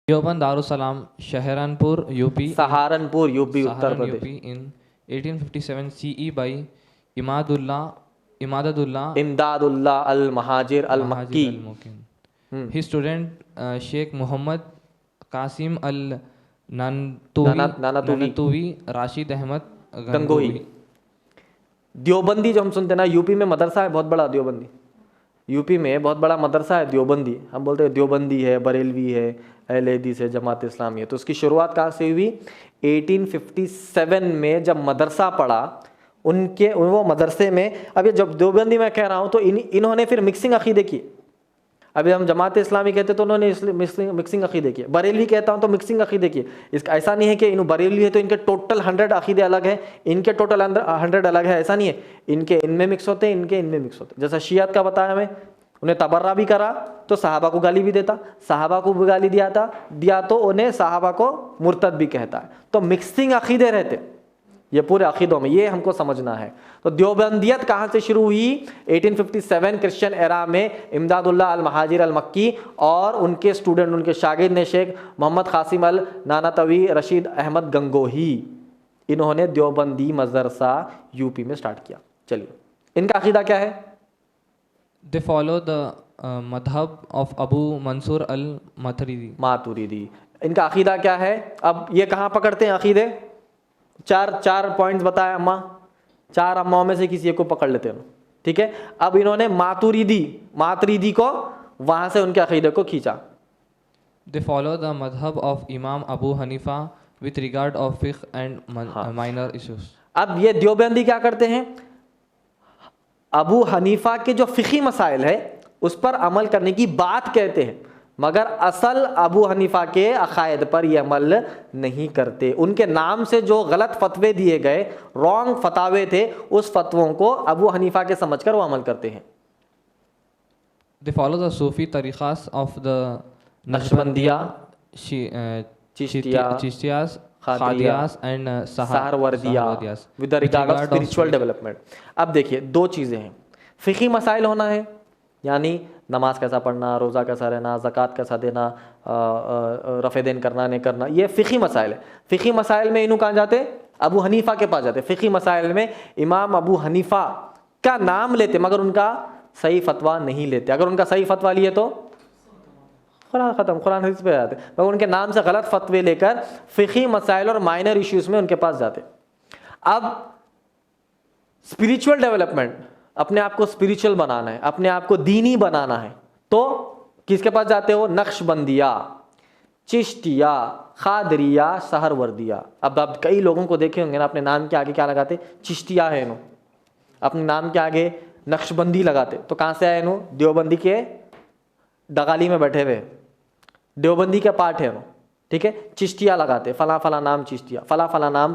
देवबंद दारुसलाम Saharanpur UP Saharanpur UP Uttar Pradesh UP in 1857 CE by Imdadullah al Muhajir al Makki. His student Sheikh Muhammad Qasim अल नानतुवी, राशिद अहमद गंगोही। देवबंदी जो हम सुनते हैं ना, यूपी में मदरसा है बहुत बड़ा देवबंदी, यूपी में बहुत बड़ा मदरसा है देवबंदी। हम बोलते हैं देवबंदी है, बरेलवी है, अहले हदीस है, जमात इस्लामी है। तो उसकी शुरुआत कहाँ से हुई? 1857 में जब मदरसा पड़ा उनके, वो मदरसे में, अब ये जब देवबंदी मैं कह रहा हूँ तो इन्होंने फिर मिक्सिंग अकीदे की। अभी हम जमात इस्लामी कहते तो उन्होंने मिक्सिंग अकीदे किए। बरेलवी कहता हूँ तो मिक्सिंग अकीदे किए। इसका ऐसा नहीं है कि इन बरेलवी है तो इनके टोटल 100 अकीदे अलग है, इनके टोटल 100 अलग है, ऐसा नहीं है। इनके इनमें मिक्स होते हैं, इनके इनमें मिक्स होते हैं। जैसा शियात का बताया हमें, उन्हें तबर्रा भी करा तो सहाबा को गाली भी देता, सहाबा को भी गाली दिया तो उन्हें सहाबा को मुर्तद भी कहता है। तो मिक्सिंग अकीदे रहते ये पूरे अकीदों में, ये हमको समझना है। तो देवबंदियत कहाँ से शुरू हुई? 1857 क्रिश्चियन एरा में इमदादुल्लाह अल महाजिर अल मक्की और उनके स्टूडेंट, उनके शागिर्द ने शेख मोहम्मद कासिम अल नानतवी, रशीद अहमद गंगोही, इन्होंने देवबंदी मदरसा यूपी में स्टार्ट किया। चलिए, इनका अकीदा क्या है? They follow the madhab of Abu Mansur al-Maturidi। इनका अकीदा क्या है? अब ये कहाँ पकड़ते हैं अकीदे? चार पॉइंट्स बताए अम्मा, 4 अम्माओं में से किसी एक को पकड़ लेते हैं, ठीक है। अब इन्होंने मातुरीदी को वहां से उनके अकीदे को खींचा। They follow the madhab of Imam Abu Hanifa with regard of fiqh and minor issues। अब ये देवबंदी क्या करते हैं? अबू हनीफा के जो फ़िक़ी मसाइल है उस पर अमल करने की बात कहते हैं, मगर असल अबू हनीफा के अकायद पर ये अमल नहीं करते। उनके नाम से जो गलत फतवे दिए गए, रॉन्ग फतावे थे, उस फतवों को अबू हनीफा के समझकर वो अमल करते हैं। They follow the Sufi tariqas of the Naqshbandiya, Chishtiyas, Qadiriyas and Suhrawardiyas with the regard of spiritual development. अब देखिए, 2 चीज़ें हैं। फ़िक़ी मसाइल होना है, यानी नमाज कैसा पढ़ना, रोज़ा कैसा रहना, ज़कात कैसा देना, रफ़े देन करना नहीं करना, ये फ़िक़ी मसाइल है। फ़िक़ी मसाइल में इन्हों कहाँ जाते? अबू हनीफ़ा के पास जाते। फ़िक़ी मसाइल में इमाम अबू हनीफ़ा का नाम लेते मगर उनका सही फतवा नहीं लेते। अगर उनका सही फतवा लिए तो कुरान ख़त्म, कुरान हदीस पे जाते, मगर उनके नाम से गलत फतवे लेकर फ़िक़ी मसाइल और माइनर इश्यूज़ में उनके पास जाते। अब स्पिरिचुअल डेवलपमेंट, अपने आप को स्पिरिचुअल बनाना है, अपने आप को दीनी बनाना है, तो किसके पास जाते हो? नक्शबंदिया, चिश्तिया, खादरिया, सहरवर्दिया। अब आप कई लोगों को देखे होंगे ना, अपने नाम के आगे क्या लगाते? चिश्तिया है नो, अपने नाम के आगे नक्शबंदी लगाते। तो कहाँ से आए नो? देवबंदी के दगाली में बैठे हुए, देवबंदी के पार्ट है नो, ठीक है। चिश्तिया लगाते, फला फला नाम चिश्तिया, फला फला नाम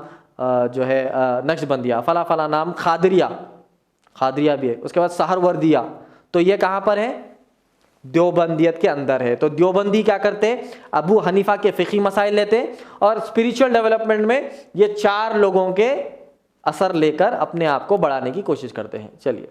जो है नक्शबंदिया, फला फला नाम खादरिया भी है। उसके बाद सहरवर्दिया, तो ये कहाँ पर है? देवबंदियत के अंदर है। तो देवबंदी क्या करते? अबू हनीफा के फ़िक़ी मसाइल लेते और स्पिरिचुअल डेवलपमेंट में ये 4 लोगों के असर लेकर अपने आप को बढ़ाने की कोशिश करते हैं। चलिए।